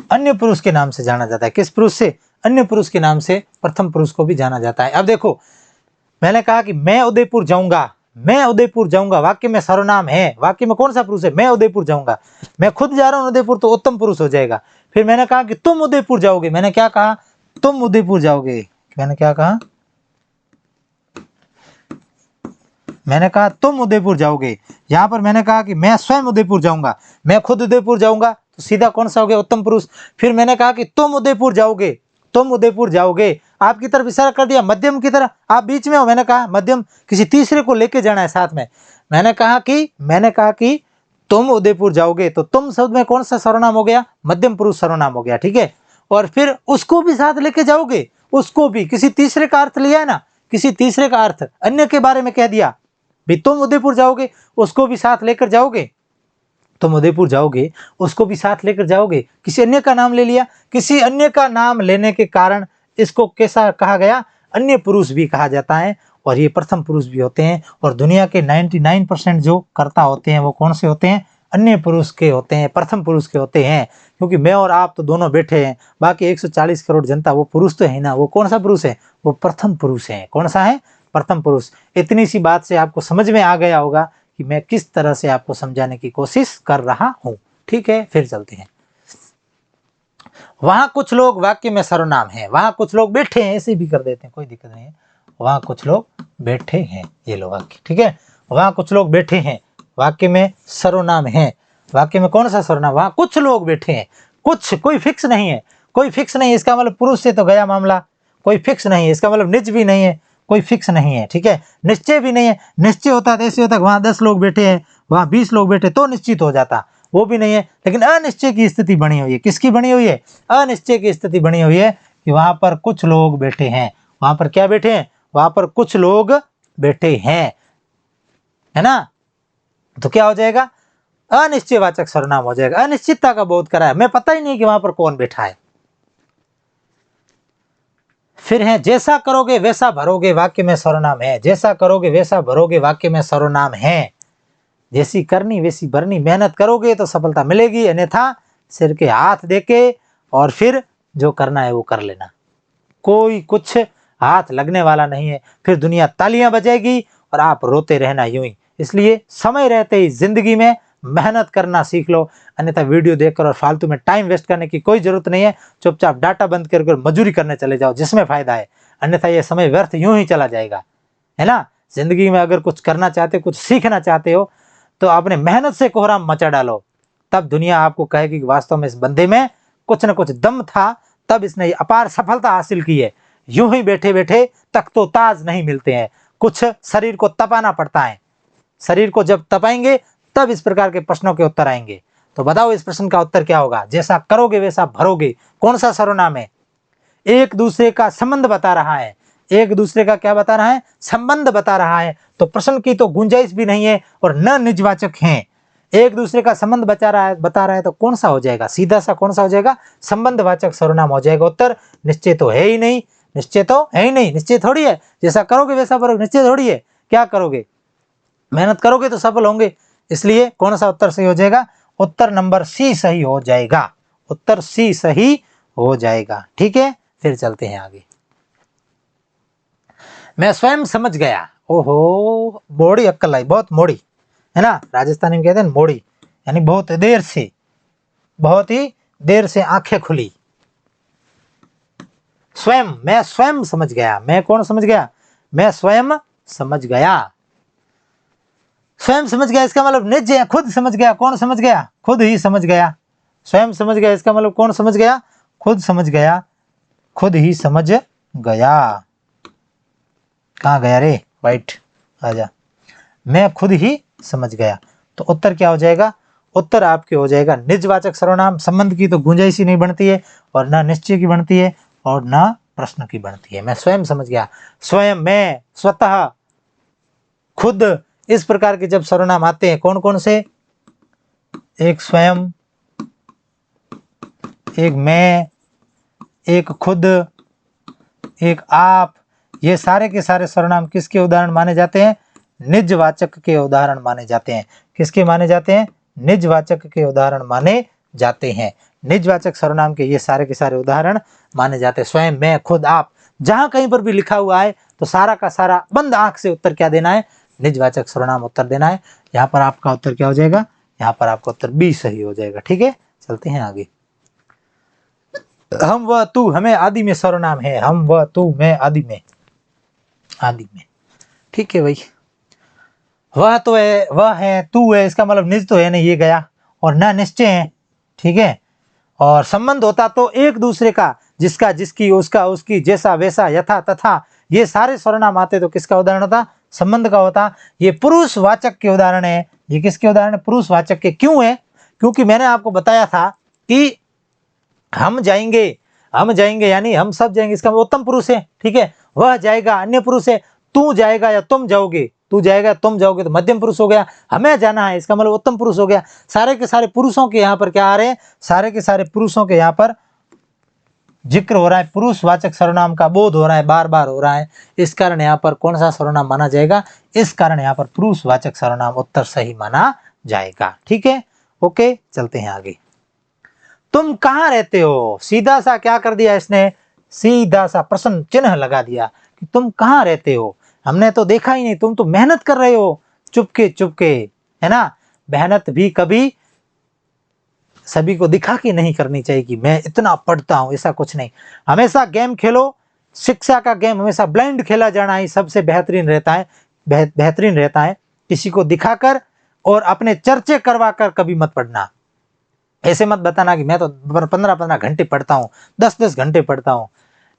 अन्य पुरुष के नाम से जाना जाता है। किस पुरुष से? अन्य पुरुष के नाम से प्रथम पुरुष को भी जाना जाता है। अब देखो, मैंने कहा कि मैं उदयपुर जाऊंगा, मैं उदयपुर जाऊंगा, वाक्य में सर्वनाम है। वाक्य में कौन सा पुरुष है? मैं उदयपुर जाऊंगा। मैं खुद जा रहा हूं उदयपुर, तो उत्तम पुरुष हो जाएगा। फिर मैंने कहा कि तुम उदयपुर जाओगे, मैंने क्या कहा? तुम उदयपुर जाओगे। मैंने क्या कहा? मैंने कहा तुम उदयपुर जाओगे। यहां पर मैंने कहा कि मैं स्वयं उदयपुर जाऊंगा, मैं खुद उदयपुर जाऊंगा, तो सीधा कौन सा हो गया? उत्तम पुरुष। फिर मैंने कहा कि तुम उदयपुर जाओगे, तुम उदयपुर जाओगे, आपकी तरफ इशारा कर दिया, मध्यम की तरफ, आप बीच में हो। मैंने कहा मध्यम, किसी तीसरे को लेके जाना है साथ में। मैंने कहा कि तुम उदयपुर जाओगे, तो तुम शब्द में कौन सा सर्वनाम हो गया? मध्यम पुरुष सर्वनाम हो गया, ठीक है। और फिर उसको भी साथ लेके जाओगे, उसको भी, किसी तीसरे का अर्थ लिया है ना, किसी तीसरे का अर्थ अन्य के बारे में कह दिया भी तुम उदयपुर जाओगे, उसको भी साथ लेकर जाओगे। तुम उदयपुर जाओगे, उसको भी साथ लेकर जाओगे। किसी अन्य का नाम ले लिया, किसी अन्य का नाम लेने के कारण इसको कैसा कहा गया? अन्य पुरुष भी कहा जाता है। और ये प्रथम पुरुष भी होते हैं। और दुनिया के 99% जो कर्ता होते हैं वो कौन से होते हैं? अन्य पुरुष के होते हैं, प्रथम पुरुष के होते हैं। क्योंकि मैं और आप तो दोनों बैठे हैं, बाकी 140 करोड़ जनता, वो पुरुष तो है ना, वो कौन सा पुरुष है? वो प्रथम पुरुष है। कौन सा है? प्रथम पुरुष। इतनी सी बात से आपको समझ में आ गया होगा कि मैं किस तरह से आपको समझाने की कोशिश कर रहा हूं। ठीक है, फिर चलते हैं। वहां कुछ लोग वाक्य में सर्वनाम है, वहां कुछ लोग बैठे हैं, ऐसे भी कर देते हैं, कोई दिक्कत नहीं है। वहां कुछ लोग बैठे हैं। ये लो वाक्य, ठीक है, वहां कुछ लोग बैठे हैं, वाक्य में सर्वनाम है, वाक्य में कौन सा सर्वनाम, वहां कुछ लोग बैठे हैं, कुछ, कोई फिक्स नहीं है, कोई फिक्स नहीं है, इसका मतलब पुरुष से तो गया मामला, कोई फिक्स नहीं है, इसका मतलब निज भी नहीं है, कोई फिक्स नहीं है, ठीक है, निश्चय भी नहीं है, निश्चय होता तो ऐसे होता वहां 10 लोग बैठे हैं, वहां 20 लोग बैठे तो निश्चित हो जाता, वो भी नहीं है, लेकिन अनिश्चय की स्थिति बनी हुई है। किसकी बनी हुई है, अनिश्चय की स्थिति बनी हुई है कि वहां पर कुछ लोग बैठे हैं, वहां पर क्या बैठे हैं, वहां पर कुछ लोग बैठे हैं, है ना, तो क्या हो जाएगा, अनिश्चयवाचक सर्वनाम हो जाएगा, अनिश्चितता का बोध करा है, हमें पता ही नहीं कि वहां पर कौन बैठा है। फिर है जैसा करोगे वैसा भरोगे, वाक्य में सर्वनाम है, जैसा करोगे वैसा भरोगे, वाक्य में सर्वनाम है, जैसी करनी वैसी भरनी, मेहनत करोगे तो सफलता मिलेगी, अन्यथा सिर के हाथ देके और फिर जो करना है वो कर लेना, कोई कुछ हाथ लगने वाला नहीं है, फिर दुनिया तालियां बजाएगी और आप रोते रहना यूं ही। इसलिए समय रहते ही जिंदगी में मेहनत करना सीख लो, अन्यथा वीडियो देखकर और फालतू में टाइम वेस्ट करने की कोई जरूरत नहीं है, चुपचाप डाटा बंद कर मजूरी करने चले जाओ जिसमें फायदा है, अन्यथा ये समय व्यर्थ यूं ही चला जाएगा, है ना। जिंदगी में अगर कुछ करना चाहते हो, कुछ सीखना चाहते हो, तो अपने मेहनत से कोहराम मचा डालो, तब दुनिया आपको कहेगी कि वास्तव में इस बंदे में कुछ न कुछ दम था, तब इसने अपार सफलता हासिल की है। यूं ही बैठे बैठे तख्तो ताज नहीं मिलते हैं, कुछ शरीर को तपाना पड़ता है, शरीर को जब तपाएंगे तब इस प्रकार के प्रश्नों के उत्तर आएंगे। तो बताओ इस प्रश्न का उत्तर क्या होगा, जैसा करोगे वैसा भरोगे, कौन सा सर्वनाम है, एक दूसरे का संबंध बता रहा है, एक दूसरे का क्या बता रहा है, संबंध बता रहा है, तो प्रश्न की तो गुंजाइश भी नहीं है और न निजवाचक है, एक दूसरे का संबंध बता रहा है तो कौन सा हो जाएगा, सीधा सा कौन सा हो जाएगा, संबंधवाचक सर्वनाम हो जाएगा उत्तर। निश्चय तो है ही नहीं, निश्चय तो है ही नहीं, निश्चय थोड़ी है, जैसा करोगे वैसा भरोगे, निश्चय थोड़ी है, क्या करोगे, मेहनत करोगे तो सफल होंगे, इसलिए कौन सा उत्तर सही हो जाएगा, उत्तर नंबर सी सही हो जाएगा, उत्तर सी सही हो जाएगा, ठीक है। फिर चलते हैं आगे, मैं स्वयं समझ गया, ओहो मोड़ी अक्कल आई, बहुत मोड़ी, है ना, राजस्थानी में कहते हैं मोड़ी, यानी बहुत देर से, बहुत ही देर से आंखें खुली, स्वयं, मैं स्वयं समझ गया, मैं कौन समझ गया, मैं स्वयं समझ गया, स्वयं समझ गया इसका मतलब निज है, खुद समझ गया, कौन समझ गया, खुद ही समझ गया, स्वयं समझ गया इसका मतलब कौन समझ गया, खुद समझ गया, खुद ही समझ गया, कहाँ गया रे वाइट, आजा, मैं खुद ही समझ गया, तो उत्तर क्या हो जाएगा, उत्तर आपके हो जाएगा निजवाचक सर्वनाम, संबंध की तो गुंजाइश ही नहीं बनती है और ना निश्चय की बनती है और ना प्रश्न की बनती है, मैं स्वयं समझ गया, स्वयं, मैं, स्वतः, खुद, इस प्रकार के जब सर्वनाम आते हैं, कौन कौन से, एक स्वयं, एक मैं, एक खुद, एक आप, ये सारे के सारे सर्वनाम किसके उदाहरण माने जाते हैं, निजवाचक के उदाहरण माने जाते हैं, किसके माने जाते हैं, निजवाचक के उदाहरण माने जाते हैं, निजवाचक सर्वनाम के ये सारे के सारे उदाहरण माने जाते हैं, स्वयं, मैं, खुद, आप, जहां कहीं पर भी लिखा हुआ है तो सारा का सारा बंद आंख से उत्तर क्या देना है, निजवाचक सर्वनाम उत्तर देना है। यहाँ पर आपका उत्तर क्या हो जाएगा, यहाँ पर आपका उत्तर बी सही हो जाएगा, ठीक है। चलते हैं आगे, हम वह तू, हमें आदि में सर्वनाम है, हम वह तू मैं आदि में, आदि में, ठीक है भाई, वह तो है, वह है, तू है, इसका मतलब निज तो है नहीं, ये गया, और ना निश्चय है, ठीक है, और संबंध होता तो एक दूसरे का, जिसका, जिसकी, उसका, उसकी, जैसा, वैसा, यथा, तथा, ये सारे सर्वनाम आते तो किसका उदाहरण होता, संबंध का होता। ये पुरुषवाचक के उदाहरण है, ये किसके उदाहरण है, पुरुषवाचक के, क्यों है, क्योंकि मैंने आपको बताया था कि हम जाएंगे, हम जाएंगे यानी हम सब जाएंगे, इसका उत्तम पुरुष है, ठीक है, वह जाएगा अन्य पुरुष है, तू जाएगा या तुम जाओगे, तू जाएगा तुम जाओगे तो मध्यम पुरुष हो गया, हमें जाना है इसका मतलब उत्तम पुरुष हो गया। सारे के सारे पुरुषों के यहाँ पर क्या आ रहे हैं, सारे के सारे पुरुषों के यहाँ पर जिक्र हो रहा है, पुरुषवाचक सर्वनाम का बोध हो रहा है, बार बार हो रहा है, इस कारण यहाँ पर कौन सा सर्वनाम माना जाएगा, इस कारण यहाँ पर पुरुषवाचक सर्वनाम उत्तर सही माना जाएगा, ठीक है। ओके, चलते हैं आगे, तुम कहाँ रहते हो, सीधा सा क्या कर दिया इसने, सीधा सा प्रश्न चिन्ह लगा दिया कि तुम कहाँ रहते हो, हमने तो देखा ही नहीं, तुम तो मेहनत कर रहे हो चुपके चुपके, है ना, मेहनत भी कभी सभी को दिखा के नहीं करनी चाहिए कि मैं इतना पढ़ता हूं, ऐसा कुछ नहीं, हमेशा गेम खेलो, शिक्षा का गेम हमेशा ब्लाइंड खेला जाना ही सबसे बेहतरीन रहता है, बेहतरीन रहता है। किसी को दिखाकर और अपने चर्चे करवा कर कभी मत पढ़ना। ऐसे मत बताना कि मैं तो 15-15 घंटे पढ़ता हूँ, 10-10 घंटे पढ़ता हूँ।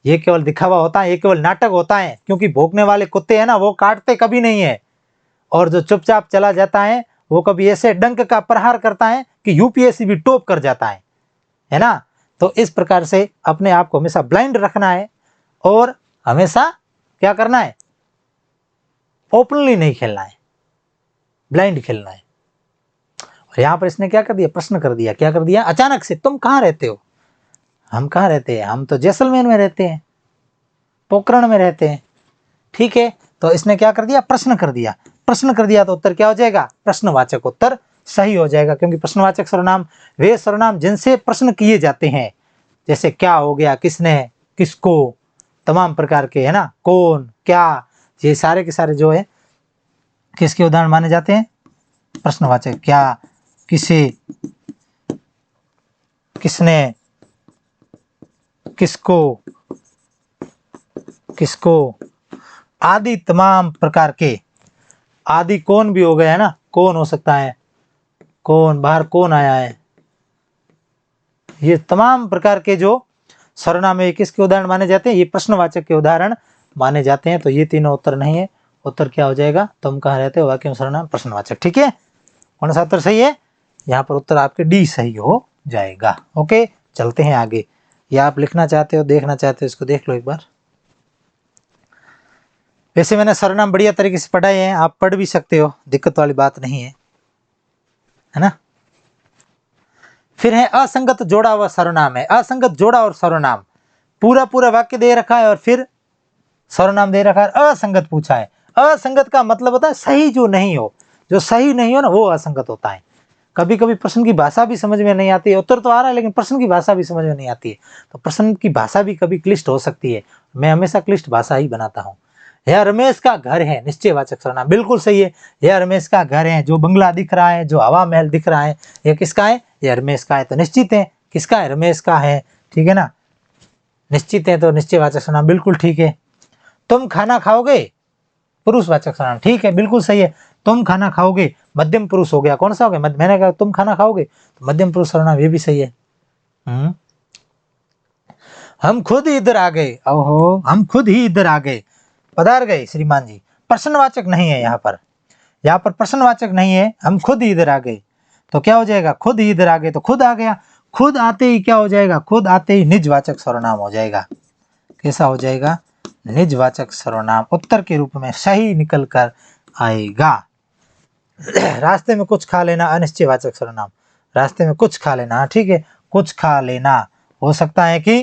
ये केवल दिखावा होता है, ये केवल नाटक होता है, क्योंकि भौंकने वाले कुत्ते हैं ना, वो काटते कभी नहीं है, और जो चुपचाप चला जाता है वो कभी ऐसे डंक का प्रहार करता है कि यूपीएससी भी टॉप कर जाता है ना। तो इस प्रकार से अपने आप को हमेशा ब्लाइंड रखना है और हमेशा क्या करना है, ओपनली नहीं खेलना है, ब्लाइंड खेलना है। और यहां पर इसने क्या कर दिया, प्रश्न कर दिया। क्या कर दिया, अचानक से, तुम कहां रहते हो? हम कहां रहते हैं, हम तो जैसलमेर में रहते हैं, पोखरण में रहते हैं। ठीक है, तो इसने क्या कर दिया, प्रश्न कर दिया। प्रश्न कर दिया तो उत्तर क्या हो जाएगा, प्रश्नवाचक उत्तर सही हो जाएगा, क्योंकि प्रश्नवाचक सर्वनाम वे सर्वनाम जिनसे प्रश्न किए जाते हैं, जैसे क्या हो गया, किसने, किसको, तमाम प्रकार के, है ना, कौन, क्या, ये सारे के सारे जो है किसके उदाहरण माने जाते हैं, प्रश्नवाचक। क्या, किसे, किसने, किसको, किसको आदि तमाम प्रकार के। आदि कौन भी हो गया है ना, कौन हो सकता है, कौन, बाहर कौन आया है, ये तमाम प्रकार के जो सर्वनाम है किसके उदाहरण माने जाते हैं, ये प्रश्नवाचक के उदाहरण माने जाते हैं। तो ये तीनों उत्तर नहीं है, उत्तर क्या हो जाएगा, तुम कहाँ रहते हो, वाक्य में सर्वनाम प्रश्नवाचक। ठीक है, कौन सा उत्तर सही है, यहाँ पर उत्तर आपके डी सही हो जाएगा। ओके, चलते हैं आगे। या आप लिखना चाहते हो, देखना चाहते हो, इसको देख लो एक बार। वैसे मैंने सर्वनाम बढ़िया तरीके से पढ़ाए हैं, आप पढ़ भी सकते हो, दिक्कत वाली बात नहीं है ना। फिर है असंगत जोड़ा हुआ सर्वनाम है। असंगत जोड़ा और सर्वनाम, पूरा पूरा वाक्य दे रखा है और फिर सर्वनाम दे रखा है, असंगत पूछा है। असंगत का मतलब होता है सही जो नहीं हो, जो सही नहीं हो ना वो असंगत होता है। कभी कभी प्रश्न की भाषा भी समझ में नहीं आती है, उत्तर तो आ रहा है लेकिन प्रश्न की भाषा भी समझ में नहीं आती है, तो प्रश्न की भाषा भी कभी क्लिष्ट हो सकती है। मैं हमेशा क्लिष्ट भाषा ही बनाता हूँ। यह रमेश का घर है, निश्चयवाचक सर्वनाम, बिल्कुल सही है। यह रमेश का घर है, जो बंगला दिख रहा है, जो हवा महल दिख रहा है, यह किसका है, यह रमेश का है। तो निश्चित है किसका है, रमेश का है। ठीक है ना, निश्चित है, तो निश्चयवाचक सर्वनाम बिल्कुल ठीक है। तुम खाना खाओगे, पुरुषवाचक सर्वनाम, ठीक है, बिल्कुल सही है। तुम खाना खाओगे, मध्यम पुरुष हो गया, कौन सा हो गया, मैंने कहा तुम खाना खाओगे, तो मध्यम पुरुष सर्वनाम, ये भी सही है। हम खुद ही इधर आ गए, ओहो, हम खुद ही इधर आ गए, पधार गए श्रीमान जी, प्रश्नवाचक नहीं है यहाँ पर, यहाँ पर प्रश्नवाचक नहीं है, हम खुद ही इधर आ गए, तो क्या हो जाएगा, खुद ही इधर आ गए, तो खुद आ गया। खुद आते ही क्या हो जाएगा, खुद आते ही निजवाचक सर्वनाम हो जाएगा। कैसा हो जाएगा, निजवाचक सर्वनाम उत्तर के रूप में सही निकल कर आएगा। रास्ते में कुछ खा लेना, अनिश्चयवाचक सर्वनाम, रास्ते में कुछ खा लेना, ठीक है, कुछ खा लेना हो सकता है कि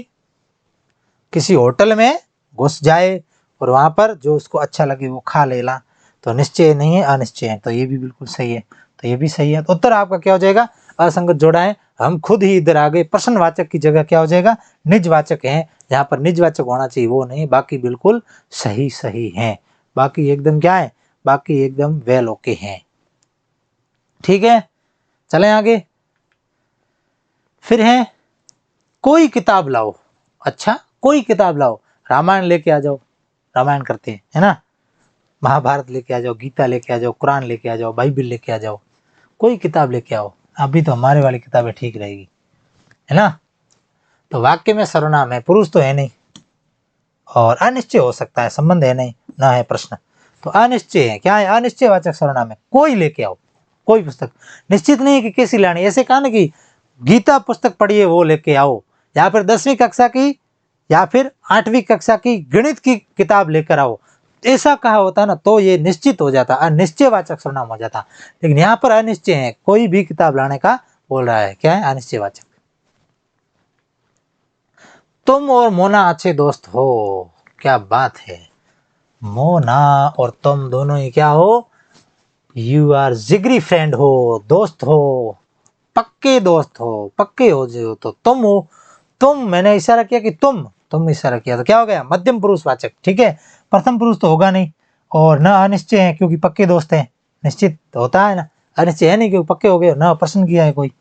किसी होटल में घुस जाए और वहां पर जो उसको अच्छा लगे वो खा लेला, तो निश्चय नहीं है, अनिश्चय है, तो ये भी बिल्कुल सही है, तो ये भी सही है। तो उत्तर आपका क्या हो जाएगा, असंगत जोड़ा है, हम खुद ही इधर आ गए, प्रश्नवाचक की जगह क्या हो जाएगा, निजवाचक है। यहाँ पर निजवाचक होना चाहिए वो नहीं, बाकी बिल्कुल सही सही है, बाकी एकदम क्या है, बाकी एकदम वेल ओके है। ठीक है, चलें आगे। फिर है कोई किताब लाओ, अच्छा कोई किताब लाओ, रामायण लेके आ जाओ, रामायण करते हैं, है ना, महाभारत लेके आ जाओ, गीता लेके आ जाओ, कुरान लेके आ जाओ, बाइबल लेके आ जाओ, कोई किताब लेके आओ। अभी तो हमारे वाली किताबें ठीक रहेगी, है ना। तो वाक्य में सर्वनाम है, पुरुष तो है नहीं, और अनिश्चय हो सकता है, संबंध है नहीं, ना है प्रश्न, तो अनिश्चय है, क्या है, अनिश्चयवाचक सर्वनाम है। कोई लेके आओ, कोई पुस्तक, निश्चित नहीं है कि कैसी लानी, ऐसे कहा ना कि गीता पुस्तक पढ़िए वो लेके आओ, या फिर 10वीं कक्षा की या फिर 8वीं कक्षा की गणित की किताब लेकर आओ, ऐसा कहा होता ना तो ये निश्चित हो जाता, अनिश्चयवाचक सर्वनाम हो जाता। लेकिन यहाँ पर अनिश्चय है, कोई भी किताब लाने का बोल रहा है, क्या है, अनिश्चयवाचक। तुम और मोना अच्छे दोस्त हो, क्या बात है, मोना और तुम दोनों ही क्या हो, यू आर जिगरी फ्रेंड हो, दोस्त हो, पक्के दोस्त हो, पक्के हो जो, तो तुम हो, तुम, मैंने इशारा किया कि तुम इशारा किया, तो क्या हो गया, मध्यम पुरुषवाचक। ठीक है, प्रथम पुरुष तो होगा नहीं, और न अनिश्चय है क्योंकि पक्के दोस्त हैं, निश्चित तो होता है ना, अनिश्चय है नहीं क्योंकि पक्के हो गए, न प्रश्न किया है कोई,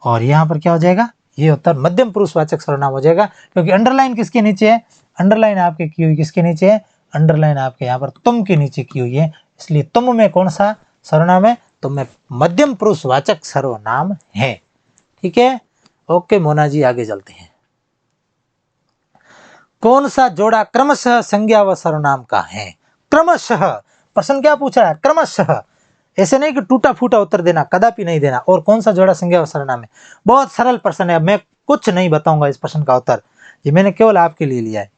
और यहाँ पर क्या हो जाएगा, ये उत्तर मध्यम पुरुषवाचक सर्वनाम हो जाएगा, क्योंकि अंडरलाइन किसके नीचे है, अंडरलाइन आपके की हुई किसके नीचे है, अंडरलाइन आपके यहाँ पर तुम के नीचे की हुई है, इसलिए तुम में कौन सा सर्वनाम है, तुम में मध्यम पुरुषवाचक सर्वनाम है। ठीक है, ओके मोना जी आगे चलते हैं। कौन सा जोड़ा क्रमशः संज्ञा व सर्वनाम का है? क्रमशः, प्रश्न क्या पूछा है, क्रमशः, ऐसे नहीं कि टूटा फूटा उत्तर देना, कदापि नहीं देना। और कौन सा जोड़ा संज्ञा व सर्वनाम है? बहुत सरल प्रश्न है, मैं कुछ नहीं बताऊंगा इस प्रश्न का उत्तर, ये मैंने केवल आपके लिए लिया है।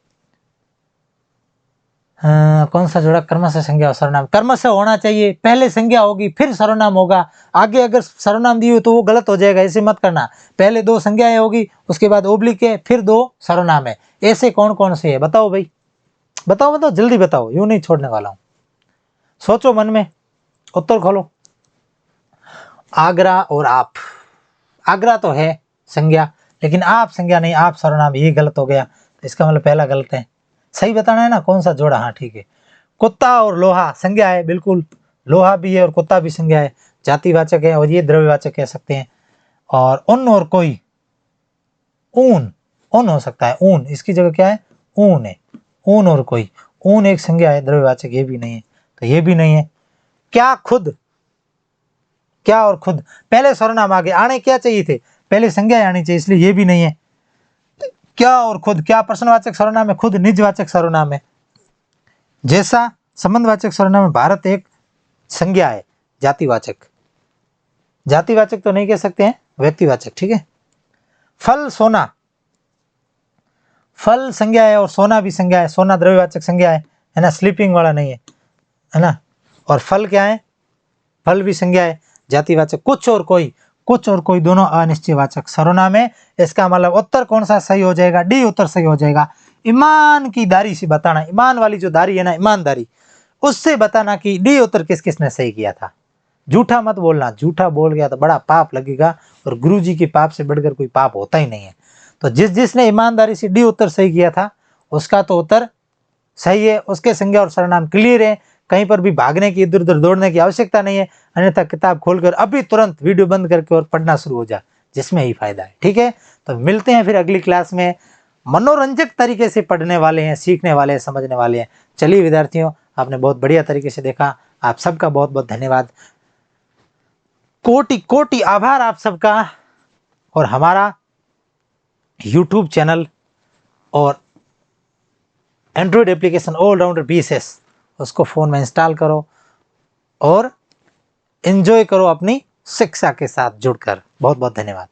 कौन सा जोड़ा क्रमशः संज्ञा और सर्वनाम? क्रमशः होना चाहिए, पहले संज्ञा होगी फिर सर्वनाम होगा, आगे अगर सर्वनाम दी हो तो वो गलत हो जाएगा, ऐसे मत करना। पहले 2 संज्ञाएं होगी, उसके बाद ओब्लिक है, फिर 2 सर्वनाम है। ऐसे कौन कौन से है बताओ भाई, बताओ बताओ जल्दी बताओ, यूं नहीं छोड़ने वाला हूं, सोचो मन में, उत्तर खोलो। आगरा और आप, आगरा तो है संज्ञा, लेकिन आप संज्ञा नहीं, आप सर्वनाम, ये गलत हो गया, इसका मतलब पहला गलत है। सही बताना है ना कौन सा जोड़ा, हाँ ठीक है। कुत्ता और लोहा संज्ञा है, बिल्कुल, लोहा भी है और कुत्ता भी संज्ञा है, जातिवाचक है और ये द्रव्यवाचक कह सकते हैं। और उन और कोई, ऊन, ऊन हो सकता है, ऊन, इसकी जगह क्या है, ऊन है, ऊन और कोई, ऊन एक संज्ञा है, द्रव्यवाचक ये भी नहीं है, तो ये भी नहीं है। क्या खुद, क्या और खुद, पहले सर्वनाम आगे आने क्या चाहिए थे, पहले संज्ञा आनी चाहिए, इसलिए ये भी नहीं है। क्या और खुद, क्या प्रश्नवाचक सर्वनाम है, खुद निजवाचक सर्वनाम है। जैसा संबंधवाचक सर्वनाम है, भारत एक संज्ञा है, जातिवाचक, जातिवाचक तो नहीं कह सकते हैं, व्यक्तिवाचक, ठीक है। फल सोना, फल संज्ञा है और सोना भी संज्ञा है, सोना द्रव्यवाचक संज्ञा है ना, स्लीपिंग वाला नहीं है ना। और फल क्या है, फल भी संज्ञा है, जातिवाचक। कुछ और कोई, कुछ और कोई दोनों अनिश्चयवाचक सर्वनाम है। इसका मतलब उत्तर कौन सा सही हो जाएगा, डी उत्तर सही हो जाएगा। ईमान की दारी से बताना, ईमान वाली जो दारी है ना, ईमानदारी, उससे बताना कि डी उत्तर किस किसने सही किया था। झूठा मत बोलना, झूठा बोल गया तो बड़ा पाप लगेगा, और गुरु जी के पाप से बढ़कर कोई पाप होता ही नहीं है। तो जिसने ईमानदारी से डी उत्तर सही किया था उसका तो उत्तर सही है, उसके संज्ञा और सर्वनाम क्लियर है, कहीं पर भी भागने की, इधर उधर दौड़ने की आवश्यकता नहीं है। अन्यथा किताब खोलकर अभी तुरंत वीडियो बंद करके और पढ़ना शुरू हो जा, जिसमें ही फायदा है। ठीक है, तो मिलते हैं फिर अगली क्लास में, मनोरंजक तरीके से पढ़ने वाले हैं, सीखने वाले हैं, समझने वाले हैं। चलिए विद्यार्थियों, आपने बहुत बढ़िया तरीके से देखा, आप सबका बहुत बहुत धन्यवाद, कोटि कोटि आभार आप सबका। और हमारा YouTube चैनल और एंड्रॉयड एप्लीकेशन ऑलराउंडर BSS, उसको फ़ोन में इंस्टॉल करो और एंजॉय करो अपनी शिक्षा के साथ जुड़कर। बहुत बहुत धन्यवाद।